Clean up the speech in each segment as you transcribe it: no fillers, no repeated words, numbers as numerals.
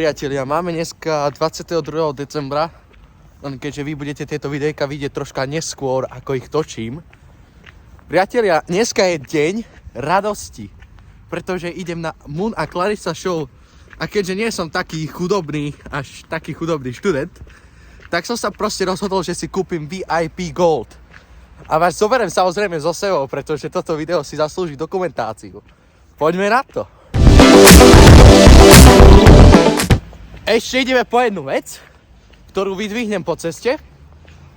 priatelia, máme dneska 22. decembra, len keďže vy budete tieto videjka vidieť troška neskôr, ako ich točím. Priatelia, dneska je deň radosti, pretože idem na Moon a Clarissa show a keďže nie som taký chudobný, až taký chudobný študent, tak som sa proste rozhodol, že si kúpim VIP Gold. A vás zoberiem samozrejme so sebou, pretože toto video si zaslúži dokumentáciu. Poďme na to. Ešte ideme po jednu vec, ktorú vydvihnem po ceste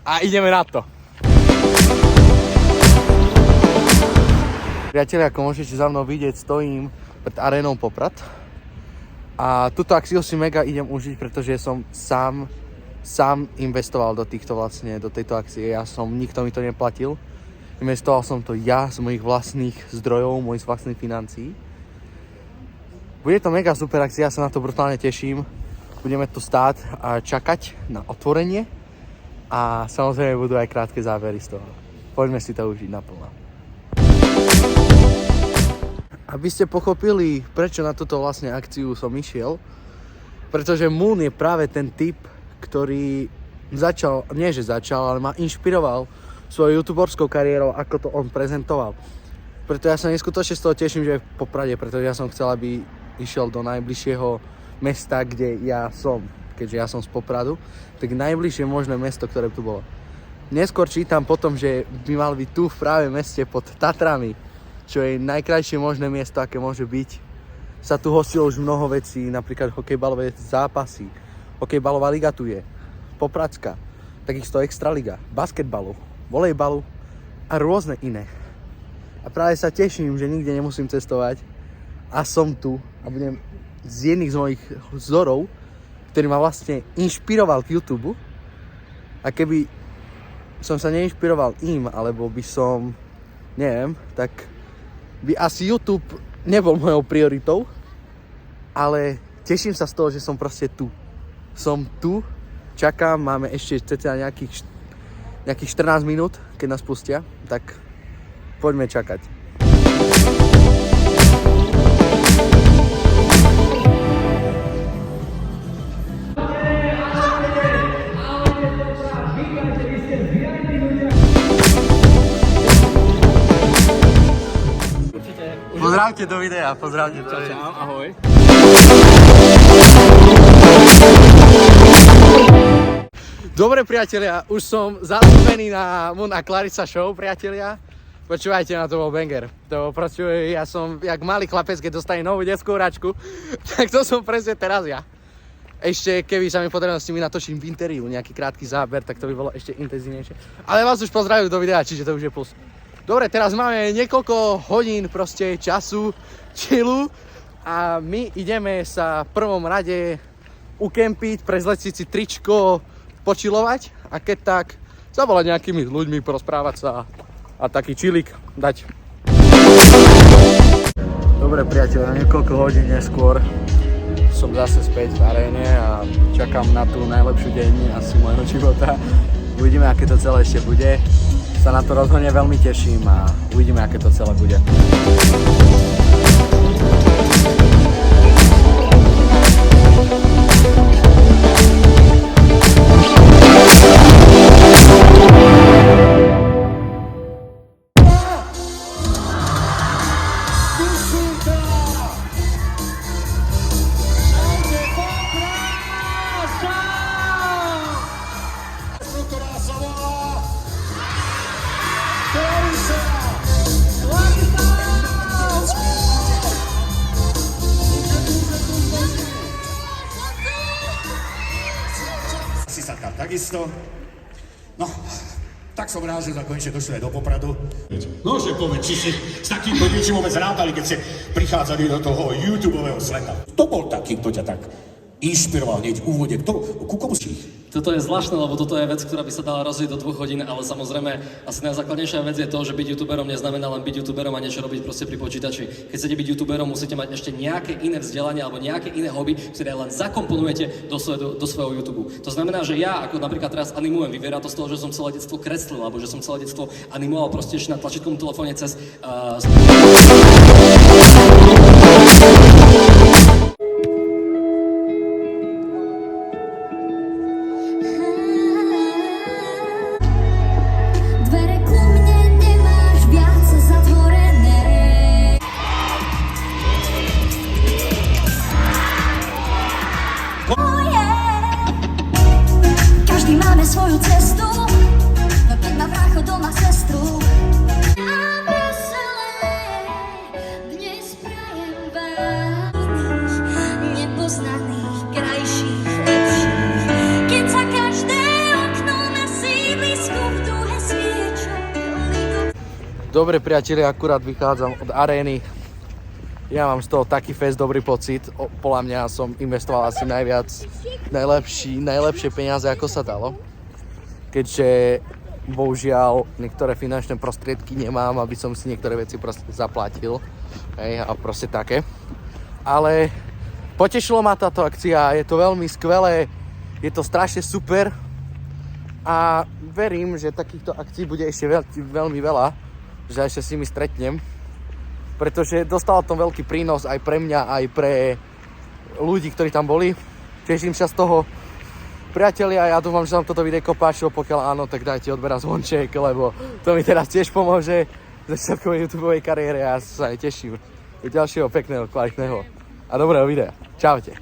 a ideme na to. Priatelia, ako môžete za mnou vidieť, stojím pred arénou Poprad. A túto akciu si mega idem užiť, pretože som sám investoval do tejto akcie. Nikto mi to neplatil. Investoval som to ja z mojich vlastných zdrojov, mojich vlastných financií. Bude to mega super akcia, ja sa na to brutálne teším. Budeme tu stáť a čakať na otvorenie a samozrejme budú aj krátke zábery z toho. Poďme si to užiť naplno. Aby ste pochopili, prečo na túto vlastne akciu som išiel, pretože Moon je práve ten typ, ktorý ale ma inšpiroval svojou youtuberskou kariérou, ako to on prezentoval. Preto ja sa neskutočne z toho teším, že je v Poprade, pretože ja som chcel, aby išiel do najbližšieho mesta, kde ja som, keďže ja som z Popradu, tak najbližšie možné mesto, ktoré tu bolo. Neskôr čítam potom, že by mal byť tu v práve meste pod Tatrami, čo je najkrajšie možné miesto, aké môže byť. Sa tu hostilo už mnoho vecí, napríklad hokejbalové zápasy, hokejbalová liga tu je, Popradská, takisto extraliga, basketbalu, volejbalu a rôzne iné. A práve sa teším, že nikde nemusím cestovať a som tu a budem z jedných z mojich vzorov, ktorý ma vlastne inšpiroval k YouTube. A keby som sa neinšpiroval im, alebo by som, neviem, tak by asi YouTube nebol mojou prioritou. Ale teším sa z toho, že som proste tu. Som tu, čakám, máme ešte cca nejakých 14 minút, keď nás pustia, tak poďme čakať. Pozdravte do videa, pozdravte do videa. Čau, ahoj. Dobre priatelia, už som zastúpený na Moon a Clarissa show, priatelia. Počúvajte, na to bol banger. To proste, ja som jak malý chlapec, keď dostane novú detskú hračku, tak to som presne teraz ja. Ešte keby sa mi podarilo s nimi natočím v interiu nejaký krátky záber, tak to by bolo ešte intenzívnejšie. Ale vás už pozdravujem do videa, čiže to už je plus. Dobre, teraz máme niekoľko hodín proste času, chillu a my ideme sa v prvom rade ukempiť, prezleciť si tričko, počilovať a keď tak zavolať nejakými ľuďmi, porozprávať sa a taký chillik dať. Dobre priateľe, niekoľko hodín neskôr som zase späť v aréne a čakám na tú najlepšiu deň asi môjho života. Uvidíme, aké to celé ešte bude. Sa na to rozhodne veľmi teším a uvidíme, aké to celé bude. Takisto. No, tak som rád, že sa konečne došli aj do Popradu. No, že povedz, či si s takýmto niečím vôbec rátali, keď ste prichádzali do toho YouTubeového sveta. Kto bol taký, kto ťa tak inšpiroval hneď v úvode? Ku komu si? Toto je zvláštne, lebo toto je vec, ktorá by sa dala rozvíjať do 2 hodín, ale samozrejme asi najzákladnejšia vec je to, že byť youtuberom neznamená len byť youtuberom a niečo robiť proste pri počítači. Keď chcete byť youtuberom, musíte mať ešte nejaké iné vzdelanie alebo nejaké iné hobby, ktoré len zakomponujete do svojho YouTube. To znamená, že ja ako napríklad teraz animujem, vyviera to z toho, že som celé detstvo kreslil alebo že som celé detstvo animoval proste ešte na tlačítkovom telefóne cez Dobre priatelia, akurát vychádzam od arény. Ja mám z toho taký fest, dobrý pocit. Podľa mňa som investoval asi najlepšie peniaze, ako sa dalo. Keďže bohužiaľ niektoré finančné prostriedky nemám, aby som si niektoré veci proste zaplatil. Hej, a proste také. Ale potešilo ma táto akcia, je to veľmi skvelé, je to strašne super. A verím, že takýchto akcií bude ešte veľmi veľa, že ešte s nimi stretnem. Pretože dostal tom veľký prínos aj pre mňa, aj pre ľudí, ktorí tam boli. Teším sa z toho. Priatelia, ja dúfam, že vám toto videjko páčilo, pokiaľ áno, tak dajte odber a zvonček, lebo to mi teraz tiež pomôže v začiatkovej YouTubeovej kariére a ja sa aj teším do ďalšieho pekného, kvalitného a dobrého videa. Čaute.